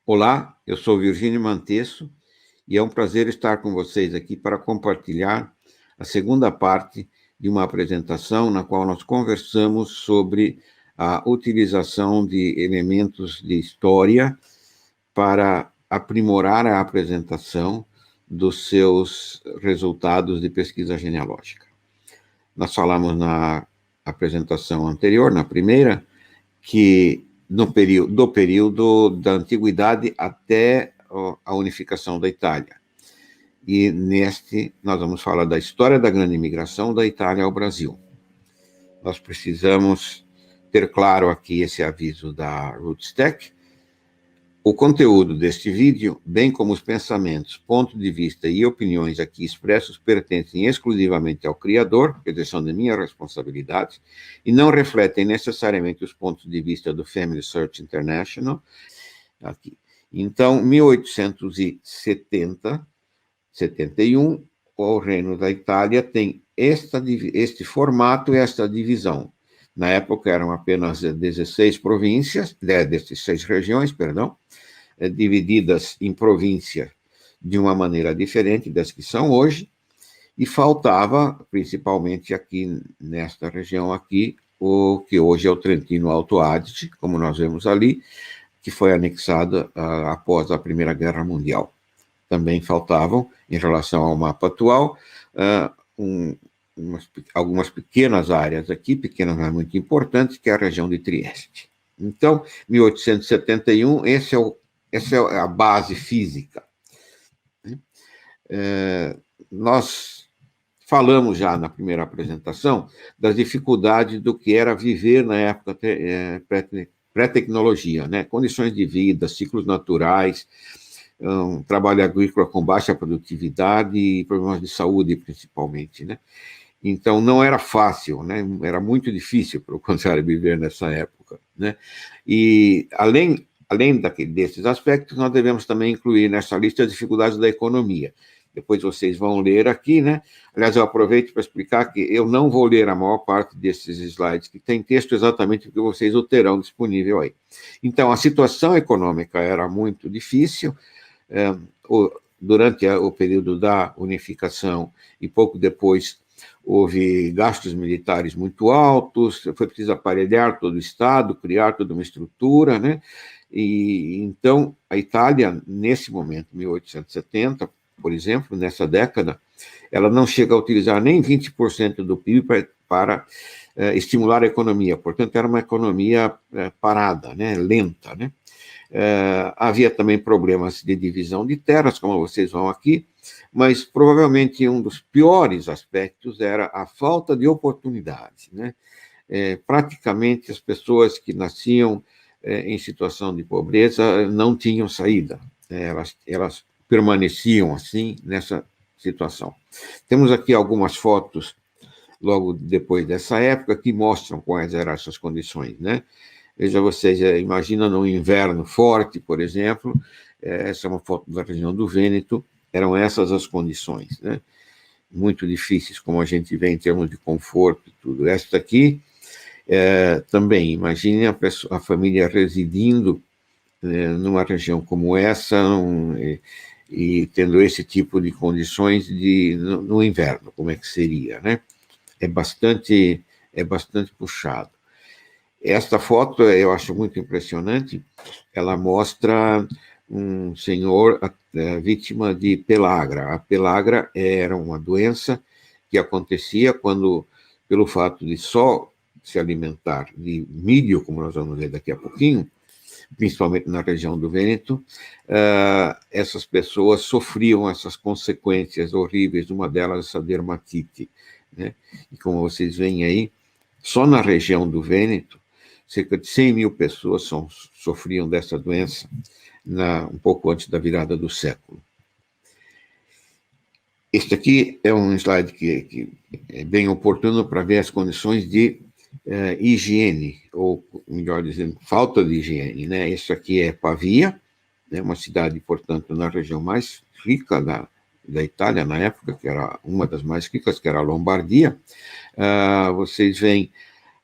Olá, eu sou Virgínio Mantesso e é um prazer estar com vocês aqui para compartilhar a segunda parte de uma apresentação na qual nós conversamos sobre a utilização de elementos de história para aprimorar a apresentação dos seus resultados de pesquisa genealógica. Nós falamos na apresentação anterior, na primeira, que do período da Antiguidade até a unificação da Itália. E neste, nós vamos falar da história da grande imigração da Itália ao Brasil. Nós precisamos ter claro aqui esse aviso da Rootstack. O conteúdo deste vídeo, bem como os pensamentos, pontos de vista e opiniões aqui expressos pertencem exclusivamente ao criador, quer dizer, são de minha responsabilidade, e não refletem necessariamente os pontos de vista do Family Search International. Aqui. Então, 1871, o Reino da Itália tem este formato e esta divisão. Na época eram apenas 16 províncias, 16 regiões, divididas em províncias de uma maneira diferente das que são hoje, e faltava, principalmente aqui nesta região aqui, o que hoje é o Trentino Alto Adige, como nós vemos ali, que foi anexado após a Primeira Guerra Mundial. Também faltavam, em relação ao mapa atual, algumas pequenas áreas aqui, pequenas mas muito importantes, que é a região de Trieste. Então, 1871, essa é a base física. Nós falamos já na primeira apresentação das dificuldades do que era viver na época pré-tecnologia, né? Condições de vida, ciclos naturais, trabalho agrícola com baixa produtividade e problemas de saúde, principalmente, né? Então, não era fácil, né? Era muito difícil, pelo contrário, viver nessa época, né? E, além desses aspectos, nós devemos também incluir nessa lista as dificuldades da economia. Depois vocês vão ler aqui, né? Aliás, eu aproveito para explicar que eu não vou ler a maior parte desses slides, que tem texto exatamente porque vocês o terão disponível aí. Então, a situação econômica era muito difícil. Durante o período da unificação e pouco depois, houve gastos militares muito altos, foi preciso aparelhar todo o Estado, criar toda uma estrutura, né? E então, a Itália, nesse momento, 1870, por exemplo, nessa década, ela não chega a utilizar nem 20% do PIB para estimular a economia. Portanto, era uma economia parada, né? Lenta, né? Havia também problemas de divisão de terras, como vocês vão aqui, mas provavelmente um dos piores aspectos era a falta de oportunidades, né? Praticamente as pessoas que nasciam em situação de pobreza não tinham saída, elas permaneciam assim nessa situação. Temos aqui algumas fotos logo depois dessa época que mostram quais eram essas condições, né? Veja vocês, imagina no inverno forte, por exemplo, essa é uma foto da região do Vêneto, eram essas as condições, né? Muito difíceis, como a gente vê em termos de conforto e tudo. Esta aqui, também, imagine a família residindo numa região como essa e tendo esse tipo de condições no inverno, como é que seria, né? É bastante puxado. Esta foto eu acho muito impressionante, ela mostra um senhor vítima de pelagra. A pelagra era uma doença que acontecia quando, pelo fato de só se alimentar de milho, como nós vamos ver daqui a pouquinho, principalmente na região do Vêneto, essas pessoas sofriam essas consequências horríveis, uma delas essa dermatite, né? E como vocês veem aí, só na região do Vêneto, cerca de 100 mil pessoas sofriam dessa doença um pouco antes da virada do século. Este aqui é um slide que é bem oportuno para ver as condições de higiene, ou, melhor dizendo, falta de higiene, né? Isso aqui é Pavia, né? Uma cidade, portanto, na região mais rica da Itália, na época, que era uma das mais ricas, que era a Lombardia. Vocês veem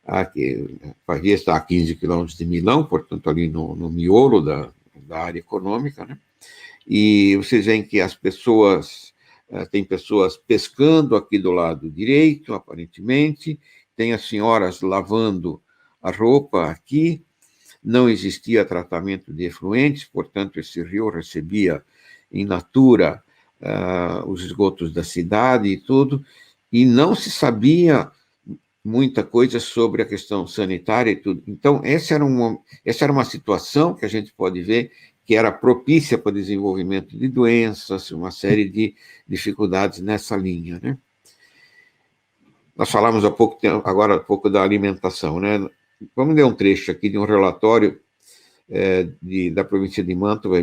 aqui, Pavia está a 15 quilômetros de Milão, portanto, ali no miolo da área econômica, né? E vocês veem que as pessoas, tem pessoas pescando aqui do lado direito, aparentemente, tem as senhoras lavando a roupa aqui, não existia tratamento de efluentes, portanto, esse rio recebia in natura os esgotos da cidade e tudo, e não se sabia muita coisa sobre a questão sanitária e tudo. Então, essa era uma situação que a gente pode ver que era propícia para o desenvolvimento de doenças, uma série de dificuldades nessa linha, né? Nós falamos agora há pouco da alimentação, né? Vamos ler um trecho aqui de um relatório da província de Mantova,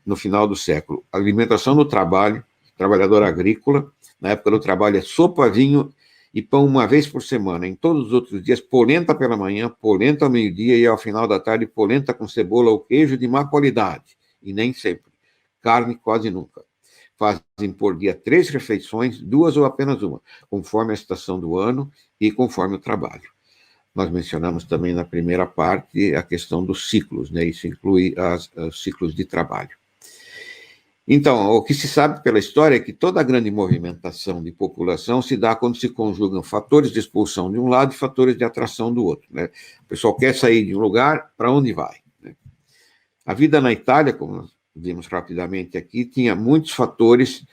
no final do século. A alimentação do trabalhador agrícola, na época do trabalho, é sopa, vinho e pão uma vez por semana. Em todos os outros dias, polenta pela manhã, polenta ao meio-dia e ao final da tarde, polenta com cebola ou queijo de má qualidade. E nem sempre. Carne quase nunca. Fazem por dia 3 refeições, 2 ou apenas uma, conforme a estação do ano e conforme o trabalho. Nós mencionamos também na primeira parte a questão dos ciclos, né? Isso inclui os ciclos de trabalho. Então, o que se sabe pela história é que toda a grande movimentação de população se dá quando se conjugam fatores de expulsão de um lado e fatores de atração do outro, né? O pessoal quer sair de um lugar, para onde vai, né? A vida na Itália, como vimos rapidamente aqui, tinha muitos fatores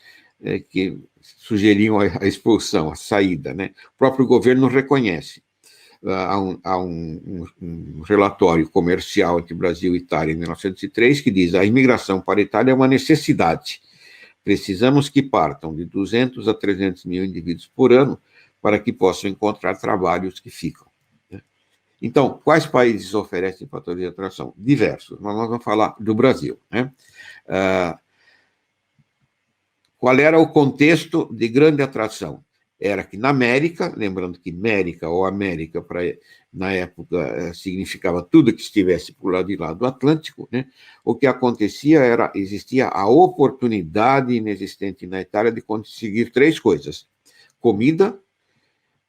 que sugeriam a expulsão, a saída, né? O próprio governo reconhece. Há um relatório comercial entre Brasil e Itália, em 1903, que diz: a imigração para a Itália é uma necessidade. Precisamos que partam de 200 a 300 mil indivíduos por ano para que possam encontrar trabalhos que ficam. Então, quais países oferecem fatores de atração? Diversos, mas nós vamos falar do Brasil, né? Qual era o contexto de grande atração? Era que na América, lembrando que América ou América, na época, significava tudo que estivesse por lá de lá do Atlântico, né? O que acontecia existia a oportunidade inexistente na Itália de conseguir 3 coisas: comida,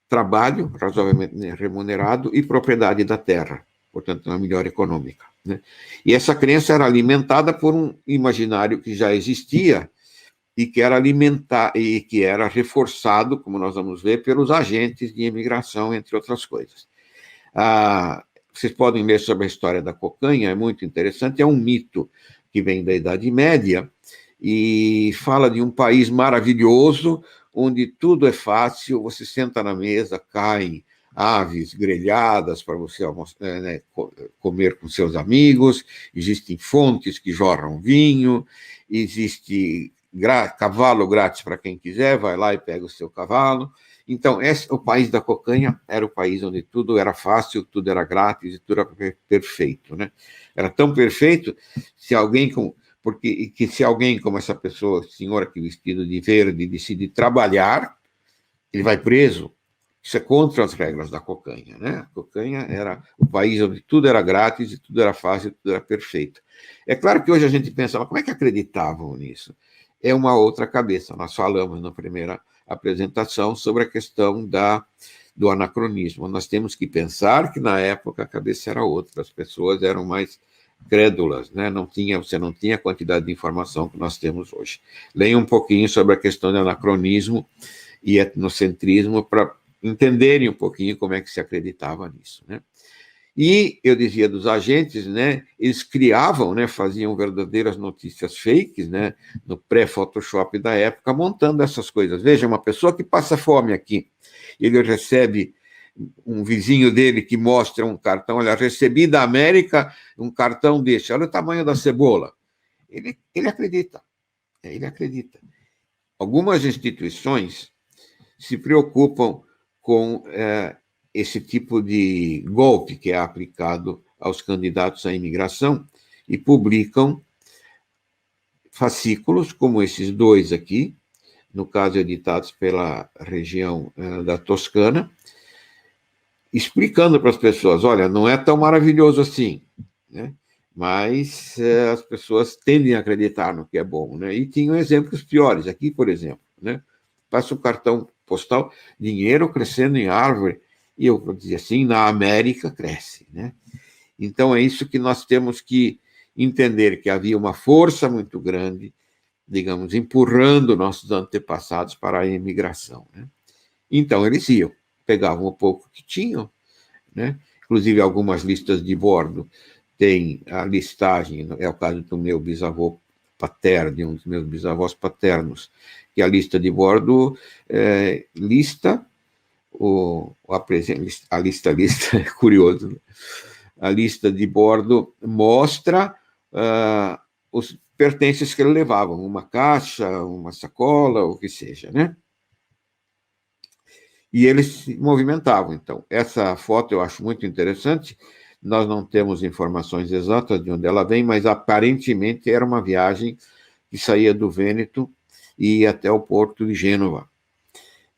trabalho razoavelmente remunerado e propriedade da terra, portanto, uma melhora econômica, né? E essa crença era alimentada por um imaginário que já existia e que era reforçado, como nós vamos ver, pelos agentes de imigração, entre outras coisas. Vocês podem ler sobre a história da cocanha, é muito interessante, é um mito que vem da Idade Média e fala de um país maravilhoso, onde tudo é fácil, você senta na mesa, caem aves grelhadas para você comer com seus amigos, existem fontes que jorram vinho, existe cavalo grátis para quem quiser, vai lá e pega o seu cavalo. Então, o país da cocanha era o país onde tudo era fácil, tudo era grátis e tudo era perfeito, né? Era tão perfeito se alguém como essa pessoa, senhora que vestido de verde, decide trabalhar, ele vai preso. Isso é contra as regras da cocanha, né? A cocanha era o país onde tudo era grátis e tudo era fácil, tudo era perfeito. É claro que hoje a gente pensa, mas como é que acreditavam nisso? É uma outra cabeça. Nós falamos na primeira apresentação sobre a questão do anacronismo. Nós temos que pensar que, na época, a cabeça era outra, as pessoas eram mais crédulas, né? Você não tinha a quantidade de informação que nós temos hoje. Leia um pouquinho sobre a questão do anacronismo e etnocentrismo para entenderem um pouquinho como é que se acreditava nisso, né? E, eu dizia, dos agentes, né, eles criavam, né, faziam verdadeiras notícias fakes, né, no pré-Photoshop da época, montando essas coisas. Veja, uma pessoa que passa fome aqui, ele recebe um vizinho dele que mostra um cartão, olha, recebi da América um cartão desse, olha o tamanho da cebola. Ele acredita, ele acredita. Algumas instituições se preocupam com esse tipo de golpe que é aplicado aos candidatos à imigração e publicam fascículos, como esses 2 aqui, no caso editados pela região da Toscana, explicando para as pessoas, olha, não é tão maravilhoso assim, né? Mas as pessoas tendem a acreditar no que é bom, né? E tinham exemplos piores. Aqui, por exemplo, né? Passa o cartão postal, dinheiro crescendo em árvore, e eu dizia assim, na América cresce, né? Então é isso que nós temos que entender que havia uma força muito grande, digamos, empurrando nossos antepassados para a imigração, né? Então, eles iam, pegavam o pouco que tinham, né? Inclusive, algumas listas de bordo têm a listagem, é o caso do meu bisavô paterno, de um dos meus bisavós paternos, que a lista de bordo lista a lista é curioso, né? A lista de bordo mostra os pertences que ele levava, uma caixa, uma sacola, o que seja, né? E eles se movimentavam. Então, essa foto eu acho muito interessante. Nós não temos informações exatas de onde ela vem, mas aparentemente era uma viagem que saía do Vêneto e ia até o porto de Gênova.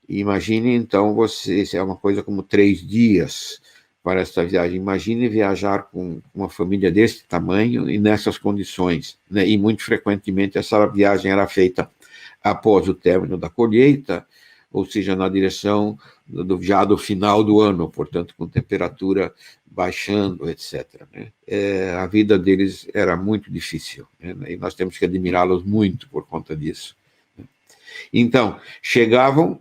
Imagine, então, você, é uma coisa como 3 dias para essa viagem. Imagine viajar com uma família desse tamanho e nessas condições, né? E muito frequentemente essa viagem era feita após o término da colheita, ou seja, na direção já do final do ano, portanto, com temperatura baixando, etc., né? A vida deles era muito difícil, né? E nós temos que admirá-los muito por conta disso. Então, chegavam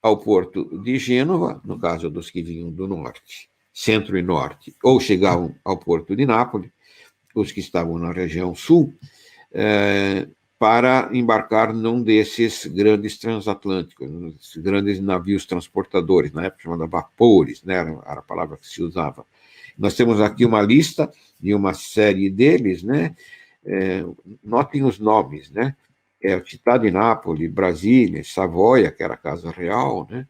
ao porto de Gênova, no caso dos que vinham do norte, centro e norte, ou chegavam ao porto de Nápoles, os que estavam na região sul, para embarcar num desses grandes transatlânticos, esses grandes navios transportadores, na época chamada vapores, né, era a palavra que se usava. Nós temos aqui uma lista de uma série deles, né? Notem os nomes, né? Città di Nápoles, Brasília, Savoia, que era a Casa Real, né?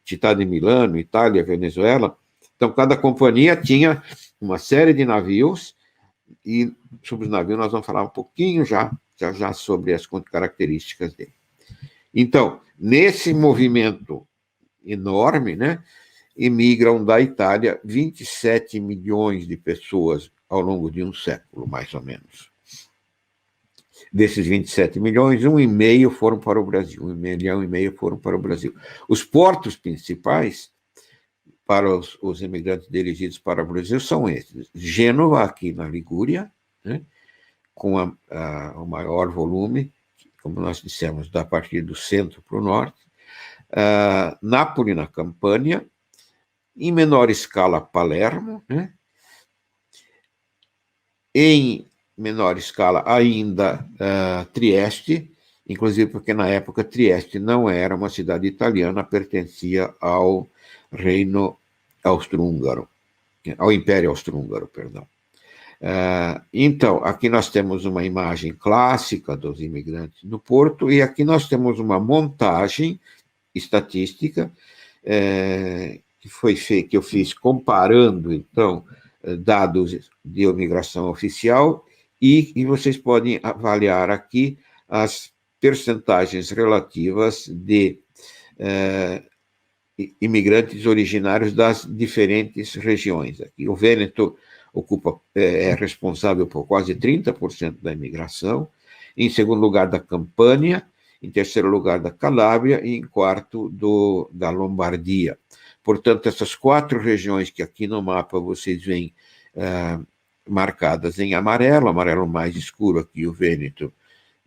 Città di Milano, Itália, Venezuela. Então, cada companhia tinha uma série de navios, e sobre os navios nós vamos falar um pouquinho já sobre as características dele. Então, nesse movimento enorme, né, emigram da Itália 27 milhões de pessoas ao longo de um século, mais ou menos. Desses 27 milhões, 1,5 foram para o Brasil, 1,5 milhão foram para o Brasil. Os portos principais para os imigrantes dirigidos para o Brasil são esses: Gênova, aqui na Ligúria, né, com o maior volume, como nós dissemos, da partir do centro para o norte, Nápoles, na Campânia, em menor escala, Palermo, né, em menor escala ainda Trieste, inclusive porque na época Trieste não era uma cidade italiana, pertencia ao Reino Austro-Húngaro, ao Império Austro-Húngaro, perdão. Então, aqui nós temos uma imagem clássica dos imigrantes no porto, e aqui nós temos uma montagem estatística que eu fiz comparando, então, dados de imigração oficial, e vocês podem avaliar aqui as percentagens relativas de imigrantes originários das diferentes regiões. Aqui o Vêneto é responsável por quase 30% da imigração, em segundo lugar da Campânia, em terceiro lugar da Calábria e em quarto da Lombardia. Portanto, essas 4 regiões que aqui no mapa vocês veem marcadas em amarelo mais escuro aqui o Vêneto,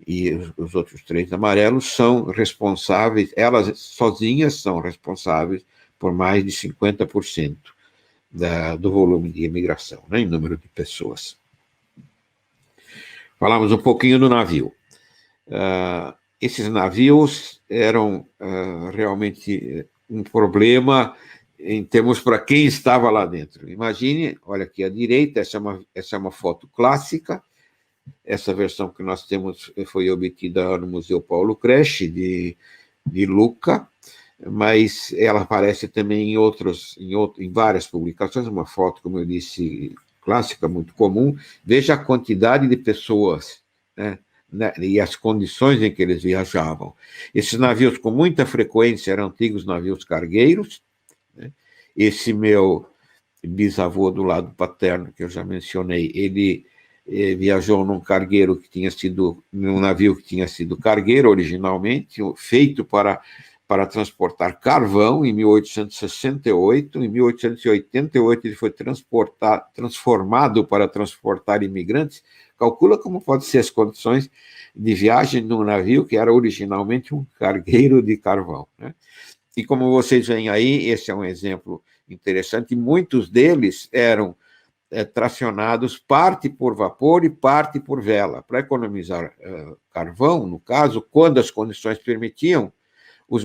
e os outros 3 amarelos são responsáveis, elas sozinhas são responsáveis por mais de 50% do volume de imigração, né, em número de pessoas. Falamos um pouquinho do navio. Esses navios eram realmente um problema em termos para quem estava lá dentro. Imagine, olha aqui à direita, essa é uma foto clássica. Essa versão que nós temos foi obtida no Museu Paulo Cresce, de Lucca, mas ela aparece também em várias publicações, uma foto, como eu disse, clássica, muito comum. Veja a quantidade de pessoas, né, e as condições em que eles viajavam. Esses navios, com muita frequência, eram antigos navios cargueiros, né? Esse meu bisavô do lado paterno, que eu já mencionei, ele viajou num navio que tinha sido cargueiro originalmente, feito para transportar carvão em 1868. Em 1888 ele foi transformado para transportar imigrantes, calcula como pode ser as condições de viagem num navio que era originalmente um cargueiro de carvão, né? E como vocês veem aí, esse é um exemplo interessante, muitos deles eram tracionados parte por vapor e parte por vela, para economizar carvão, no caso, quando as condições permitiam, os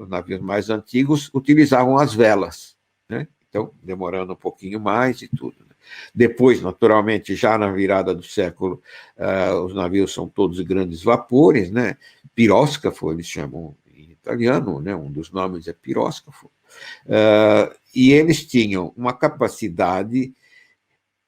navios mais antigos utilizavam as velas, né? Então, demorando um pouquinho mais e tudo, né? Depois, naturalmente, já na virada do século, os navios são todos grandes vapores, né? Piróscafo, eles chamam em italiano, né? Um dos nomes é piróscafo. E eles tinham uma capacidade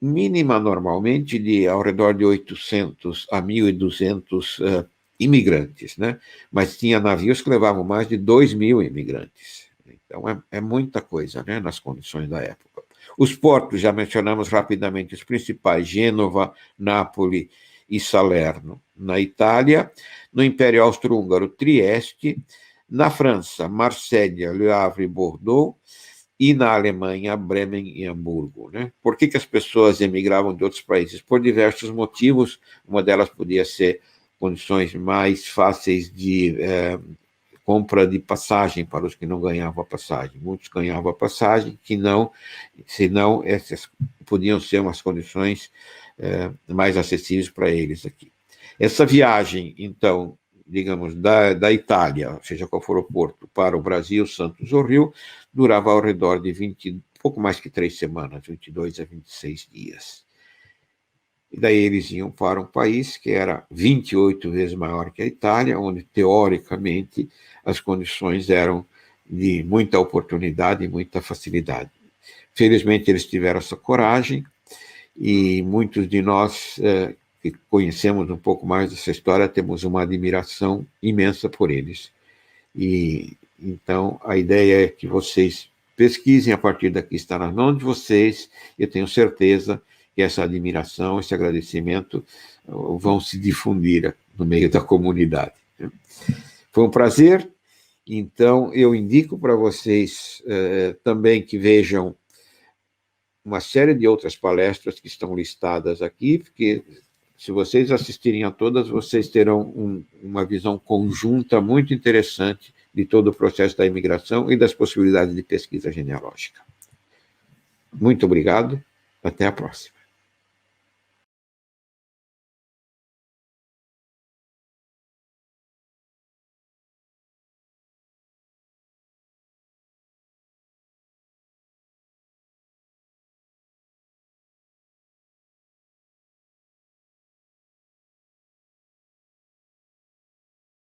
mínima, normalmente, de ao redor de 800 a 1.200 imigrantes, né? Mas tinha navios que levavam mais de 2.000 imigrantes. Então, é muita coisa, né, nas condições da época. Os portos, já mencionamos rapidamente, os principais, Gênova, Nápoles e Salerno, na Itália, no Império Austro-Húngaro, Trieste, na França, Marselha, Le Havre e Bordeaux, e na Alemanha, Bremen e Hamburgo, né? Por que as pessoas emigravam de outros países? Por diversos motivos. Uma delas podia ser condições mais fáceis de compra de passagem para os que não ganhavam a passagem. Muitos ganhavam a passagem, que não, senão essas podiam ser umas condições mais acessíveis para eles aqui. Essa viagem, então, digamos, da Itália, seja qual for o porto, para o Brasil, Santos ou Rio, durava ao redor de pouco mais que 3 semanas, 22 a 26 dias. E daí eles iam para um país que era 28 vezes maior que a Itália, onde, teoricamente, as condições eram de muita oportunidade e muita facilidade. Felizmente, eles tiveram essa coragem, e muitos de nós que conhecemos um pouco mais dessa história temos uma admiração imensa por eles. E então a ideia é que vocês pesquisem, a partir daqui está nas mãos de vocês. Eu tenho certeza que essa admiração, esse agradecimento vão se difundir no meio da comunidade. Foi um prazer. Então eu indico para vocês também que vejam uma série de outras palestras que estão listadas aqui, porque se vocês assistirem a todas, vocês terão uma visão conjunta muito interessante de todo o processo da imigração e das possibilidades de pesquisa genealógica. Muito obrigado, até a próxima.